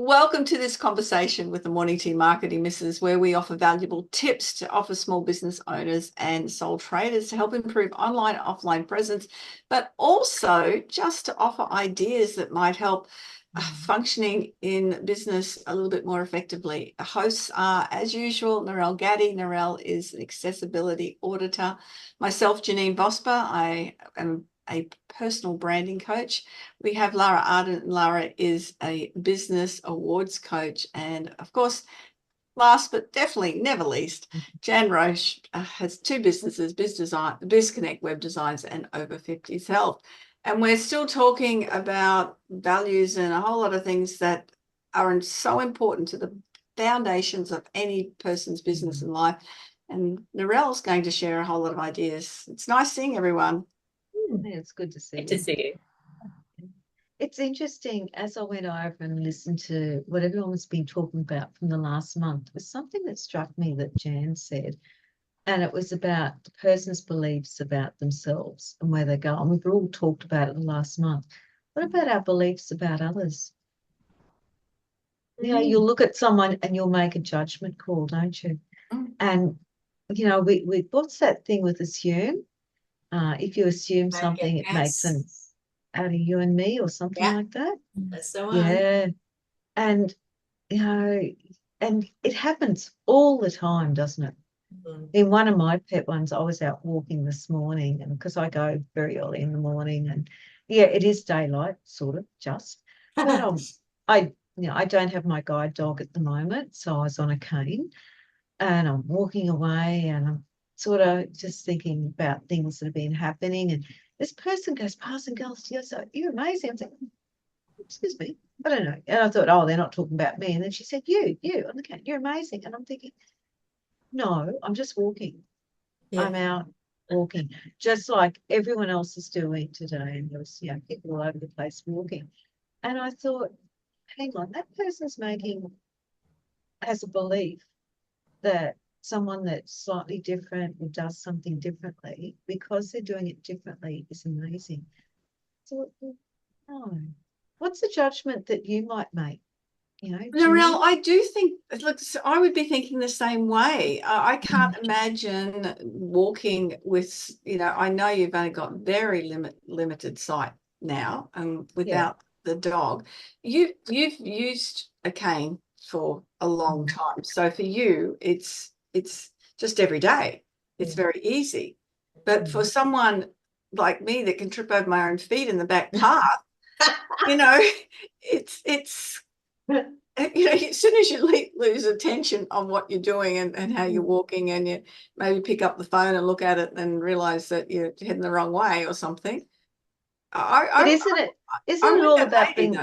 Welcome to this conversation with the Morning Tea Marketing Missus, where we offer valuable tips to offer small business owners and sole traders to help improve online, offline presence, but also just to offer ideas that might help functioning in business a little bit more effectively. The hosts are, as usual, Narelle Gaddy. Narelle is an accessibility auditor. Myself, Janeen Vosper. I am a personal branding coach. We have Lara Arden. Lara is a business awards coach. And of course, last but definitely never least, Jan Roche has two businesses, BizConnect Web Designs and Over 50s Health. And we're still talking about values and a whole lot of things that are so important to the foundations of any person's business and life. And Narelle's going to share a whole lot of ideas. It's nice seeing everyone. It's good to see you. Good to see you. It's interesting, as I went over and listened to what everyone's been talking about from the last month, was something that struck me that Jan said, and it was about the person's beliefs about themselves and where they go. And we've all talked about it the last month. What about our beliefs about others? You know, you'll look at someone and you'll make a judgment call, don't you? And, you know, we what's that thing with assume? If you assume something, it makes sense out of you and me or something like that. That's the one. Yeah. And, you know, and it happens all the time, doesn't it? In one of my pet ones, I was out walking this morning, and because I go very early in the morning, and yeah, it is daylight, sort of, just. But I don't have my guide dog at the moment, so I was on a cane, and I'm walking away, and I'm sort of just thinking about things that have been happening. And this person goes past and goes, "You're amazing." I'm like, "Excuse me, I don't know." And I thought, "Oh, they're not talking about me." And then she said, "You on the cat, you're amazing." And I'm thinking, no, I'm just walking. Yeah. I'm out walking, just like everyone else is doing today. And there was, people all over the place walking. And I thought, hang on, that person's has a belief that someone that's slightly different or does something differently, because they're doing it differently, is amazing. So, no. What's the judgment that you might make? You know, Narelle, I do think, look, I would be thinking the same way. I can't imagine walking with, I know you've only got very limited sight now, without the dog. You've used a cane for a long time. So for you, it's just every day. It's very easy. But for someone like me that can trip over my own feet in the back path, it's as soon as you lose attention on what you're doing and how you're walking, and you maybe pick up the phone and look at it and realize that you're heading the wrong way or something. But isn't it all about being?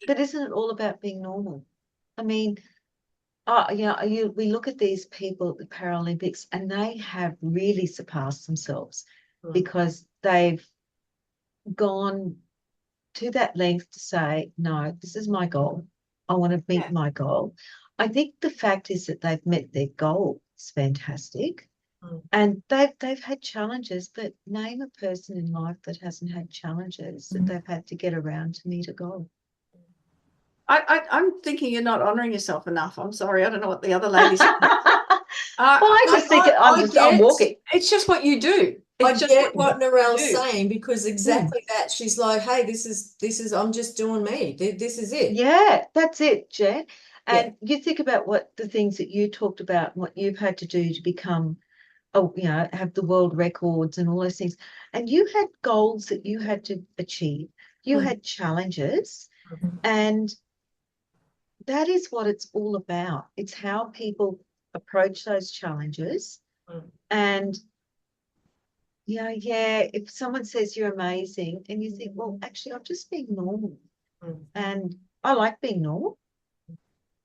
But isn't it all about being normal? I mean, we look at these people at the Paralympics, and they have really surpassed themselves because they've gone to that length to say, no, this is my goal. I want to meet my goal. I think the fact is that they've met their goal. It's fantastic. And they've had challenges, but name a person in life that hasn't had challenges that they've had to get around to meet a goal. I'm thinking you're not honouring yourself enough. I'm sorry. I don't know what the other ladies I just think I'm walking. It's just what you do. I get what Narelle's saying, because exactly that. She's like, hey, this is I'm just doing me. This is it. Yeah, that's it, Jen. And you think about what the things that you talked about, what you've had to do to become, have the world records and all those things. And you had goals that you had to achieve. You had challenges, and that is what it's all about. It's how people approach those challenges. And if someone says you're amazing and you think, well, actually, I'm just being normal. And I like being normal.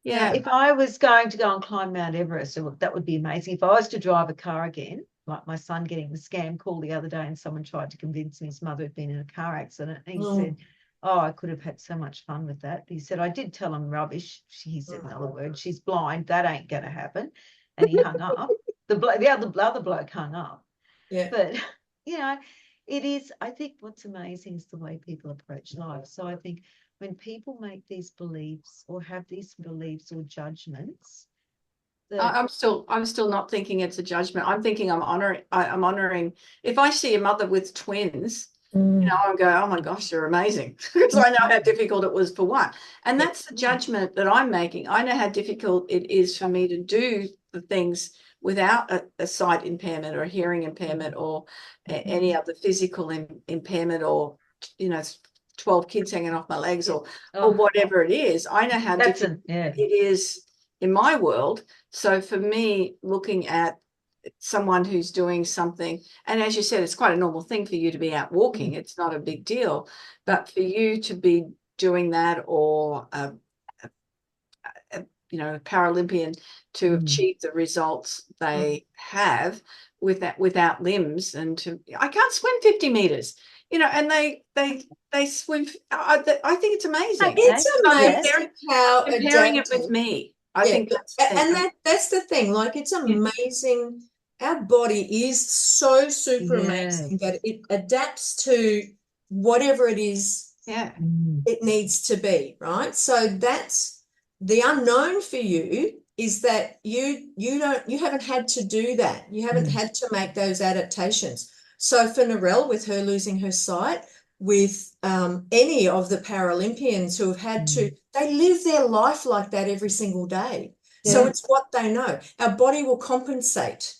Yeah. If I was going to go and climb Mount Everest, that would be amazing. If I was to drive a car again, like my son getting the scam call the other day, and someone tried to convince me his mother had been in a car accident, and he said, oh, I could have had so much fun with that. He said, I did tell him rubbish. He said, in other words, she's blind. That ain't going to happen. And he hung up. The other bloke hung up. Yeah. But, it is, I think what's amazing is the way people approach life. So I think when people make these beliefs or have these beliefs or judgments, I'm still not thinking it's a judgment. I'm thinking I'm honoring. If I see a mother with twins, I go, oh my gosh, they're amazing, because I know how difficult it was for one. And that's the judgment that I'm making. I know how difficult it is for me to do the things without a sight impairment or a hearing impairment or any other physical impairment, or 12 kids hanging off my legs or whatever it is. I know how difficult it is in my world. So for me, looking at someone who's doing something, and as you said, it's quite a normal thing for you to be out walking. It's not a big deal, but for you to be doing that, or a Paralympian to achieve the results they have without limbs, and I can't swim 50 meters, and they swim. I think it's amazing. It's amazing how comparing it with me. I think that's the thing. And that's the thing. Like, it's amazing. Our body is so super amazing that it adapts to whatever it is it needs to be, right? So that's the unknown for you, is that you haven't had to do that. You haven't had to make those adaptations. So for Narelle, with her losing her sight, with any of the Paralympians who have had to, they live their life like that every single day. So it's what they know. Our body will compensate.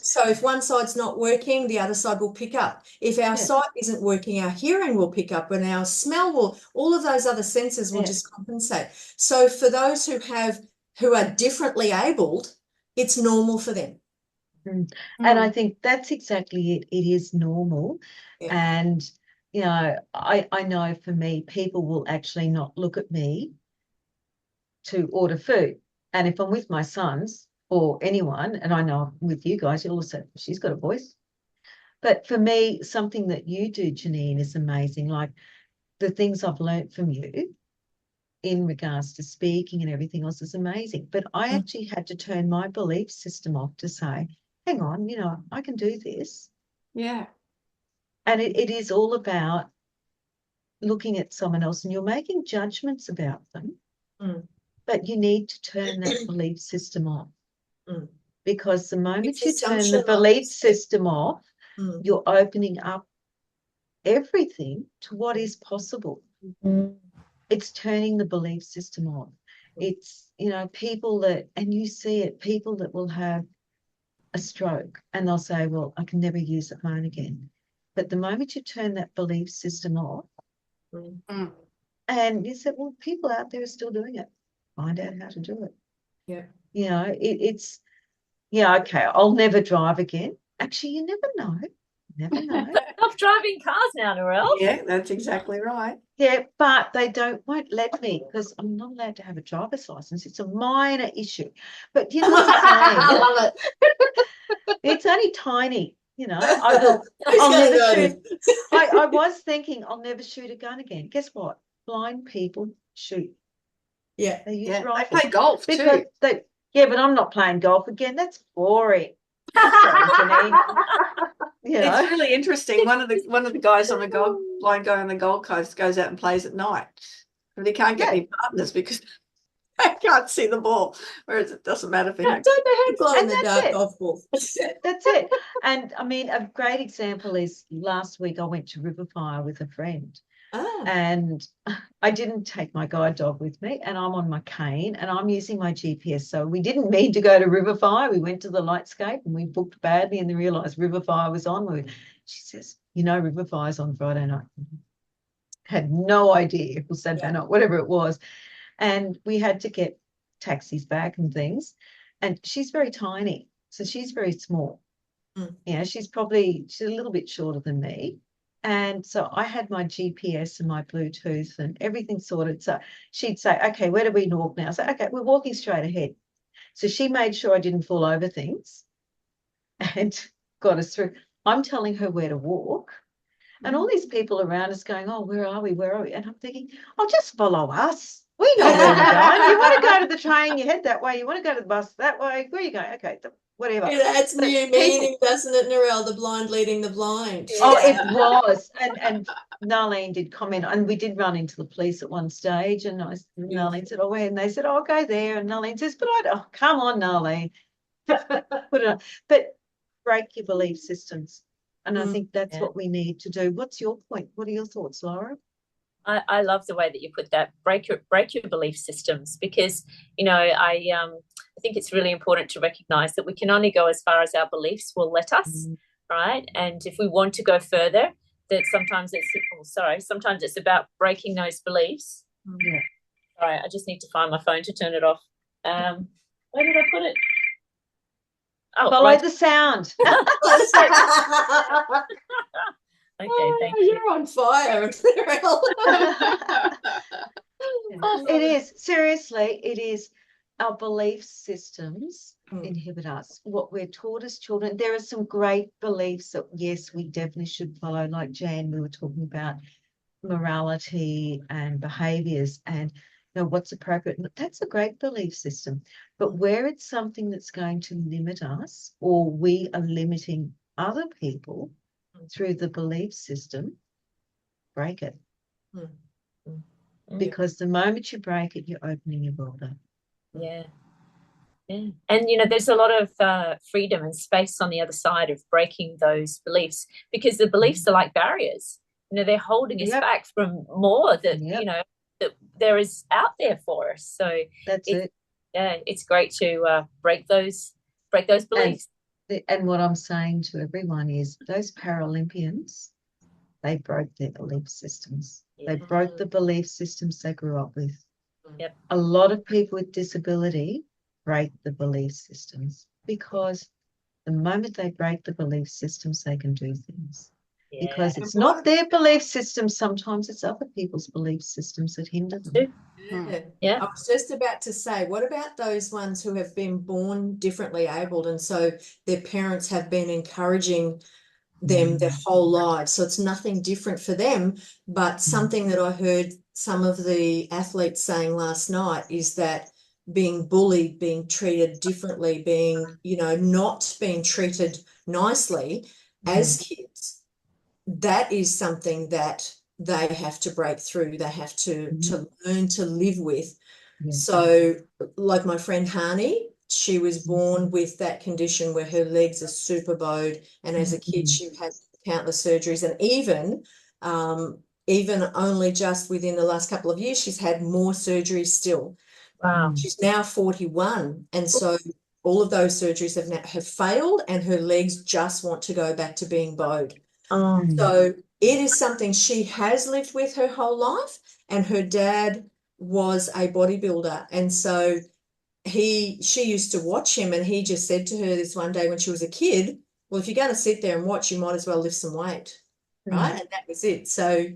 So if one side's not working, the other side will pick up. If our sight isn't working, our hearing will pick up, and our smell will, all of those other senses will just compensate. So for those who are differently abled, it's normal for them. And I think that's exactly it. It is normal. And, I know for me, people will actually not look at me to order food. And if I'm with my sons or anyone, and I know with you guys, you'll also, she's got a voice. But for me, something that you do, Janeen, is amazing. Like the things I've learned from you in regards to speaking and everything else is amazing. But I actually had to turn my belief system off to say, hang on, I can do this. Yeah. And it is all about looking at someone else, and you're making judgments about them. But you need to turn that belief system off. Because the moment you turn the belief system off, you're opening up everything to what is possible. It's turning the belief system off. It's, people that, and you see it, people that will have a stroke and they'll say, well, I can never use the phone again. But the moment you turn that belief system off, and you said, well, people out there are still doing it. Find out how to do it. It's okay, I'll never drive again. Actually, you never know. Never know. I'm driving cars now, Narelle. Yeah, that's exactly right. Yeah, but they won't let me because I'm not allowed to have a driver's license. It's a minor issue. But you know what I'm saying? I love it. It's only tiny. I'll never shoot. I was thinking I'll never shoot a gun again. Guess what? Blind people shoot. Yeah. They use They rifles. play golf too. But I'm not playing golf again. That's boring. Sorry, Janeen. It's really interesting. One of the guys on the blind guy on the Gold Coast goes out and plays at night. But he can't get any partners because I can't see the ball. Whereas it doesn't matter for him. I don't know how glow in the dark golf ball. That's it. And I mean, a great example is last week I went to Riverfire with a friend. And I didn't take my guide dog with me, and I'm on my cane and I'm using my GPS. So we didn't mean to go to Riverfire. We went to the Lightscape and we booked badly and then realised Riverfire was on. She says, Riverfire's on Friday night. Had no idea. It was Saturday night, whatever it was. And we had to get taxis back and things. And she's very tiny. So she's very small. She's a little bit shorter than me. And so I had my GPS and my Bluetooth and everything sorted. So she'd say, okay, where do we walk now? So, okay, we're walking straight ahead. So she made sure I didn't fall over things and got us through. I'm telling her where to walk. And all these people around us going, oh, where are we? Where are we? And I'm thinking, oh, just follow us. We we know where we're going. You want to go to the train, you head that way. You want to go to the bus that way. Where are you going? Okay, whatever. It adds But new meaning, doesn't it, Narelle? The blind leading the blind. Oh, it was. And Narlene did comment, and we did run into the police at one stage, and Narlene said, oh, where? And they said, oh, I'll go there. And Narlene says, but come on, Narlene. Put it on. But break your belief systems. And I think that's what we need to do. What's your point? What are your thoughts, Lara? I love the way that you put that. Break your belief systems, because I think it's really important to recognize that we can only go as far as our beliefs will let us, right? And if we want to go further, that sometimes it's about breaking those beliefs. Yeah. Sorry, I just need to find my phone to turn it off. Where did I put it? Oh, follow the sound. Okay, thank you. You're on fire, Narelle. It is. Seriously, it is. Our belief systems inhibit us. What we're taught as children, there are some great beliefs that, yes, we definitely should follow. Like Jan, we were talking about morality and behaviours and what's appropriate. That's a great belief system. But where it's something that's going to limit us, or we are limiting other people through the belief system, break it. Because the moment you break it, you're opening your world up. Yeah. And there's a lot of freedom and space on the other side of breaking those beliefs, because the beliefs are like barriers. They're holding us back from more that that there is out there for us. So that's it. Yeah, it's great to break those beliefs. And what I'm saying to everyone is those Paralympians, they broke their belief systems. They broke the belief systems they grew up with. Yep. A lot of people with disability break the belief systems, because the moment they break the belief systems, they can do things. Yeah. Because it's not their belief systems, sometimes it's other people's belief systems that hinder them. Yeah. I was just about to say, what about those ones who have been born differently abled, and so their parents have been encouraging them their whole lives, so it's nothing different for them? But something that I heard some of the athletes saying last night is that being bullied, being treated differently, being, not being treated nicely as kids, that is something that they have to break through. They have to learn to live with. So like my friend Hani, she was born with that condition where her legs are super bowed, and as a kid she had countless surgeries, and even only just within the last couple of years she's had more surgeries still. Wow. She's now 41, and so all of those surgeries have failed, and her legs just want to go back to being bowed. So it is something she has lived with her whole life, and her dad was a bodybuilder, and so she used to watch him, and he just said to her this one day when she was a kid, well, if you're going to sit there and watch, you might as well lift some weight, right? And that was it. So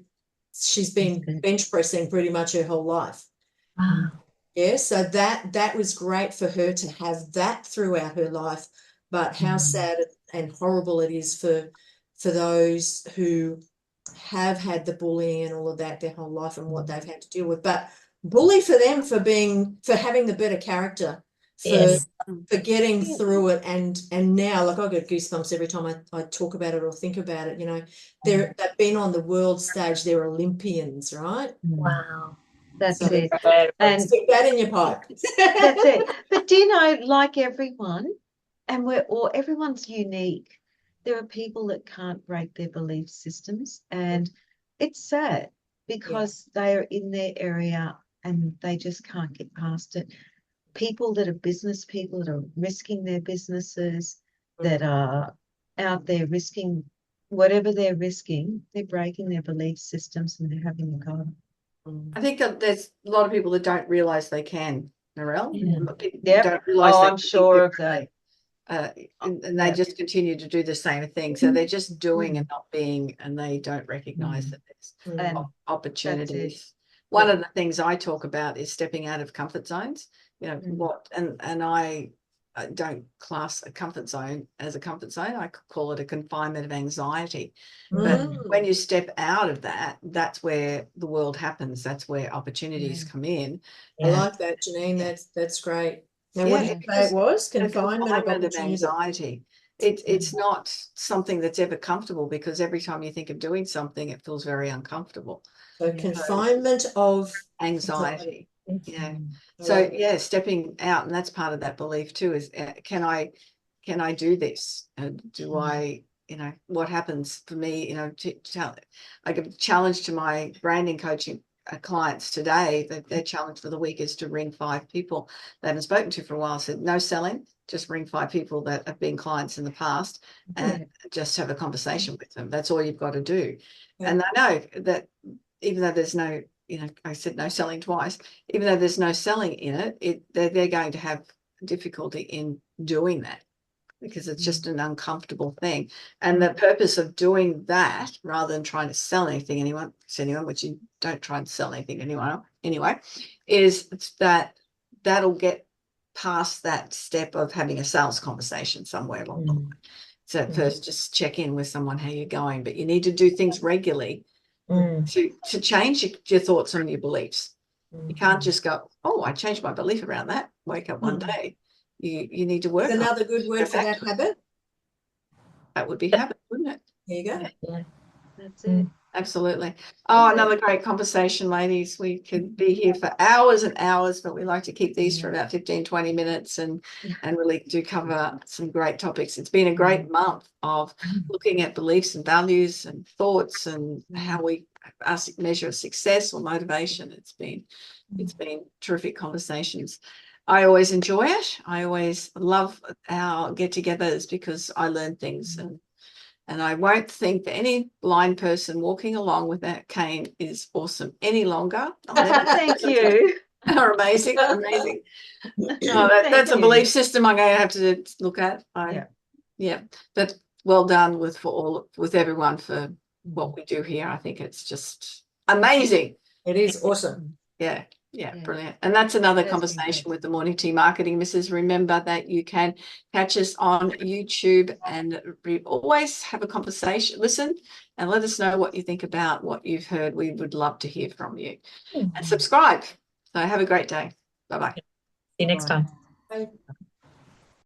she's been bench pressing pretty much her whole life. Wow. Yeah, so that was great for her to have that throughout her life. But how sad and horrible it is for those who have had the bullying and all of that their whole life, and what they've had to deal with. But bully for them for having the better character, for getting through it, and now, like, I get goosebumps every time I talk about it or think about it. They've been on the world stage, they're Olympians, right? Wow. That's it. And stick that in your pipe. That's it. But do you know, like everyone, and everyone's unique. There are people that can't break their belief systems, and it's sad because they are in their area and they just can't get past it. People that are business people that are risking their businesses, that are out there risking whatever they're risking, they're breaking their belief systems and they're having a go. I think there's a lot of people that don't realise they can, Narelle. Don't realise I'm sure of that. And they just continue to do the same thing. So they're just doing and not being, and they don't recognise that there's opportunities. One of the things I talk about is stepping out of comfort zones. And I don't class a comfort zone as a comfort zone. I could call it a confinement of anxiety. But when you step out of that, that's where the world happens. That's where opportunities come in. I like that, Janine. That's great. Now, what did you say it was? Confinement of anxiety. It's not something that's ever comfortable, because every time you think of doing something, it feels very uncomfortable. So confinement of anxiety. Yeah. So yeah, stepping out, and that's part of that belief too, is can I do this? And do I, what happens for me, I give a challenge to my branding coaching clients today. That their challenge for the week is to ring 5 people they haven't spoken to for a while. I said, no selling, just ring 5 people that have been clients in the past and just have a conversation with them. That's all you've got to do. And I know that even though there's no, I said no selling twice, even though there's no selling in it, they're going to have difficulty in doing that, because it's just an uncomfortable thing. And the purpose of doing that, rather than trying to sell anything to anyone, which you don't try and sell anything to anyone anyway, is that'll get past that step of having a sales conversation somewhere along the line. So at first, just check in with someone, how you're going, but you need to do things regularly to change your thoughts on your beliefs. You can't just go, oh, I changed my belief around that, wake up one day. You need to work. Another good word for that habit. That would be habit, wouldn't it? There you go. Yeah. That's it. Absolutely. Oh, another great conversation, ladies. We could be here for hours and hours, but we like to keep these for about 15-20 minutes and really do cover some great topics. It's been a great month of looking at beliefs and values and thoughts and how we measure success or motivation. It's been terrific conversations. I always enjoy it. I always love our get-togethers because I learn things, and I won't think that any blind person walking along with that cane is awesome any longer. Thank you. Are amazing. That's a belief system I'm going to have to look at. But well done with everyone for what we do here. I think it's just amazing. It is awesome. Yeah, brilliant. And that's another conversation with the Morning Tea Marketing Missus. Remember that you can catch us on YouTube, and we always have a conversation. Listen and let us know what you think about what you've heard. We would love to hear from you. And subscribe. So have a great day. Bye-bye. See you next time. Bye.